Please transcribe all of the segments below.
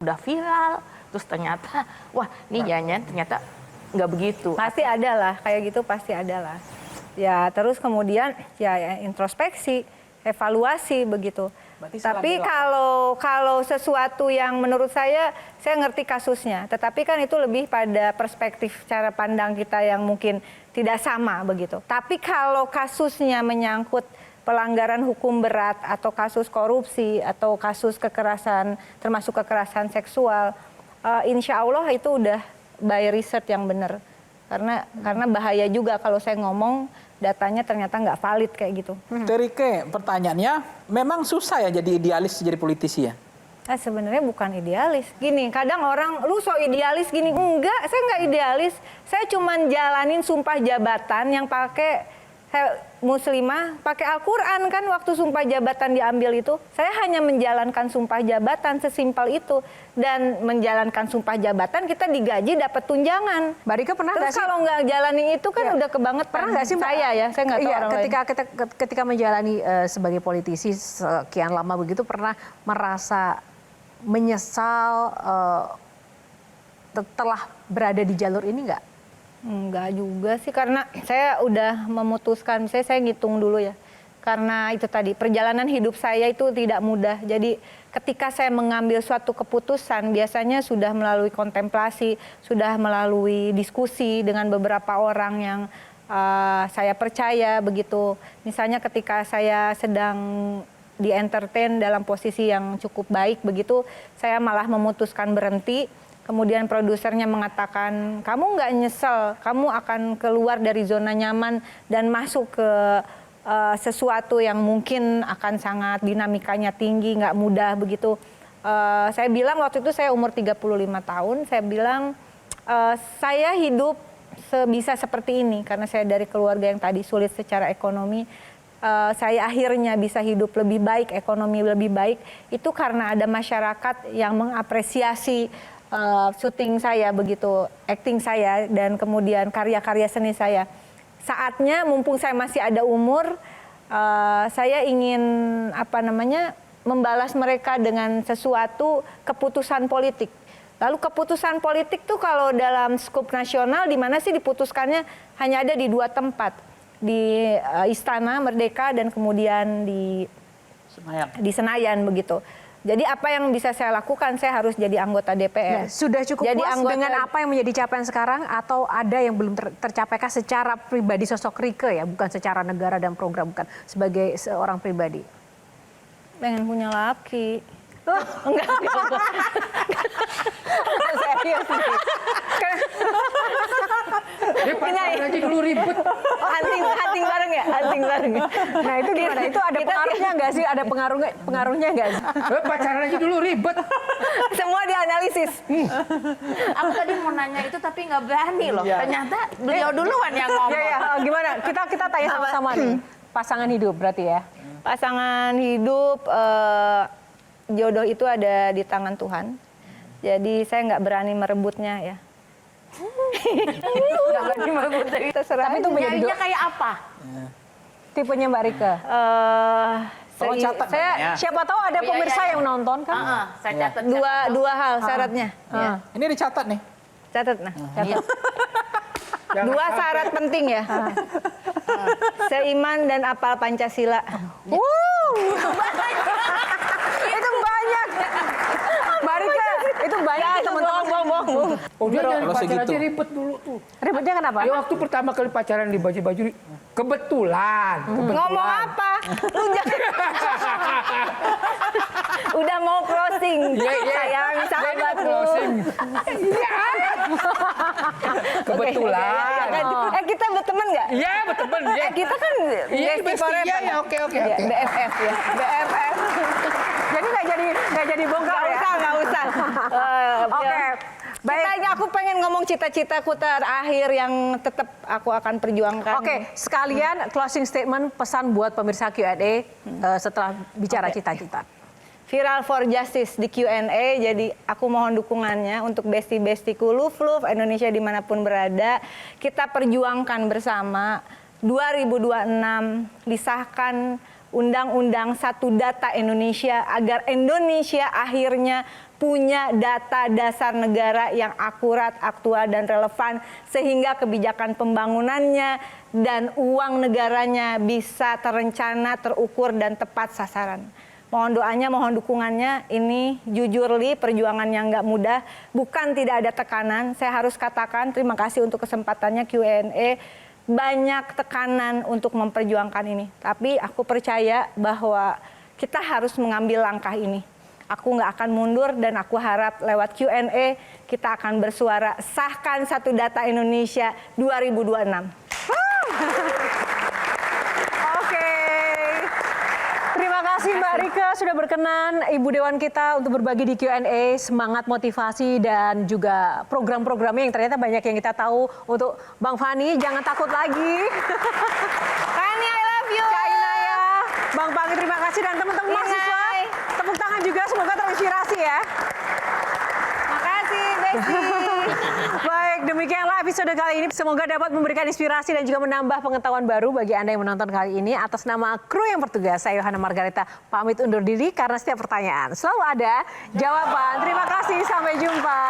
udah viral, terus ternyata wah ini jangan ternyata nggak begitu. Pasti ada lah, kayak gitu pasti ada lah. Ya terus kemudian ya introspeksi, evaluasi begitu. Tapi kalau sesuatu yang menurut saya ngerti kasusnya. Tetapi kan itu lebih pada perspektif cara pandang kita yang mungkin tidak sama begitu. Tapi kalau kasusnya menyangkut pelanggaran hukum berat atau kasus korupsi atau kasus kekerasan termasuk kekerasan seksual, insya Allah itu udah by research yang benar. Karena bahaya juga kalau saya ngomong datanya ternyata nggak valid kayak gitu. Terike, pertanyaannya, memang susah ya jadi idealis, jadi politisi ya? Sebenarnya bukan idealis. Gini, kadang orang, lu so idealis gini. Enggak, saya nggak idealis. Saya cuma jalanin sumpah jabatan yang pakai muslimah, pakai Al-Quran kan waktu sumpah jabatan diambil itu. Saya hanya menjalankan sumpah jabatan, sesimpel itu. Dan menjalankan sumpah jabatan kita digaji dapat tunjangan. Mbak Rike pernah nggak sih? Kalau nggak jalanin itu kan udah kebangetan. Pernah nggak sih saya ya? Saya nggak tahu orang lain. Ketika menjalani sebagai politisi sekian lama begitu, pernah merasa menyesal telah berada di jalur ini nggak? Enggak juga sih, karena saya udah memutuskan, saya ngitung dulu ya. Karena itu tadi, perjalanan hidup saya itu tidak mudah. Jadi ketika saya mengambil suatu keputusan, biasanya sudah melalui kontemplasi, sudah melalui diskusi dengan beberapa orang yang saya percaya begitu. Misalnya ketika saya sedang di-entertain dalam posisi yang cukup baik begitu, saya malah memutuskan berhenti. Kemudian produsernya mengatakan, kamu nggak nyesel, kamu akan keluar dari zona nyaman dan masuk ke sesuatu yang mungkin akan sangat dinamikanya tinggi, nggak mudah begitu. Saya bilang waktu itu saya umur 35 tahun, saya bilang saya hidup bisa seperti ini karena saya dari keluarga yang tadi sulit secara ekonomi. Saya akhirnya bisa hidup lebih baik, ekonomi lebih baik, itu karena ada masyarakat yang mengapresiasi syuting saya begitu, acting saya, dan kemudian karya-karya seni saya. Saatnya mumpung saya masih ada umur, saya ingin membalas mereka dengan sesuatu keputusan politik. Lalu keputusan politik tuh kalau dalam skup nasional di mana sih diputuskannya hanya ada di 2 tempat, di Istana Merdeka dan kemudian di Senayan begitu. Jadi apa yang bisa saya lakukan? Saya harus jadi anggota DPR. Ya, sudah cukup jadi puas dengan apa yang menjadi capaian sekarang atau ada yang belum tercapaikan secara pribadi sosok Rike ya, bukan secara negara dan program, bukan sebagai seorang pribadi? Pengen punya laki. Enggak. Serius nih. Dia pacaran aja dulu ribet. Hunting bareng ya? Hunting bareng. Nah itu gimana? Itu ada pengaruhnya nggak sih? Ada pengaruhnya nggak sih? Pacaran aja dulu ribet. Semua dianalisis. Aku tadi mau nanya itu tapi nggak berani loh. Ternyata beliau duluan yang ngomong. Ya. Gimana? Kita tanya sama-sama nih. Pasangan hidup berarti ya? Pasangan hidup, jodoh itu ada di tangan Tuhan. Jadi saya nggak berani merebutnya ya. Nggak berani merebut dari terserah. Tapi itu nyarinya kayak apa? Tipenya Mbak Rike? Tolong catat Saya siapa tahu ada pemirsa yang nonton kan? Saya catat. Dua hal syaratnya. Ya. Ini dicatat nih. Catat catat. 2 syarat penting ya. Seiman dan apal Pancasila. Itu banyak. Mbak Rike, itu banyak teman-teman. Bohong. Udah jangan Kalau pacaran segitu. aja ribet dulu tuh. Ribetnya kenapa? Ya waktu pertama kali pacaran di baju-baju kebetulan. Ngomong apa? Lu jangan. Udah mau closing. Sayang sahabatku. Kebetulan. Kita berteman nggak? Iya berteman. Kita kan besti forever. Iya oke. BFF ya. BFF. Jadi nggak jadi bongkar ya? Nggak usah. Oke. Baik. Aku pengen ngomong cita-citaku terakhir yang tetap aku akan perjuangkan. Oke, sekalian closing statement pesan buat pemirsa Q&A setelah bicara cita-cita. Viral for Justice di Q&A, jadi aku mohon dukungannya untuk besti-bestiku Love Indonesia dimanapun berada. Kita perjuangkan bersama 2026 disahkan Undang-Undang Satu Data Indonesia agar Indonesia akhirnya punya data dasar negara yang akurat, aktual, dan relevan sehingga kebijakan pembangunannya dan uang negaranya bisa terencana, terukur, dan tepat sasaran. Mohon doanya, mohon dukungannya. Ini jujur Li, perjuangan yang nggak mudah. Bukan tidak ada tekanan. Saya harus katakan terima kasih untuk kesempatannya Q&A. Banyak tekanan untuk memperjuangkan ini. Tapi aku percaya bahwa kita harus mengambil langkah ini. Aku nggak akan mundur dan aku harap lewat Q&A kita akan bersuara sahkan Satu Data Indonesia 2026. Terima kasih Mbak Rike sudah berkenan Ibu Dewan kita untuk berbagi di Q&A, semangat motivasi dan juga program-programnya yang ternyata banyak yang kita tahu. Untuk Bang Fani, jangan takut lagi. Fani, I love you. Kak Inaya, Bang Pangi terima kasih dan teman-teman mahasiswa. Tepuk tangan juga, semoga terinspirasi ya. Makasih, Besti. Baik, demikianlah episode kali ini. Semoga dapat memberikan inspirasi dan juga menambah pengetahuan baru bagi Anda yang menonton kali ini. Atas nama kru yang bertugas, saya Yohana Margareta pamit undur diri karena setiap pertanyaan selalu ada jawaban. Terima kasih, sampai jumpa.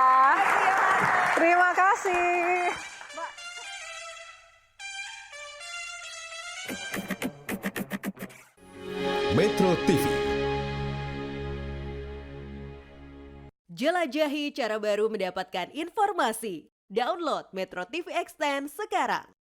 Terima kasih. Metro TV. Jelajahi cara baru mendapatkan informasi. Download Metro TV Extend sekarang.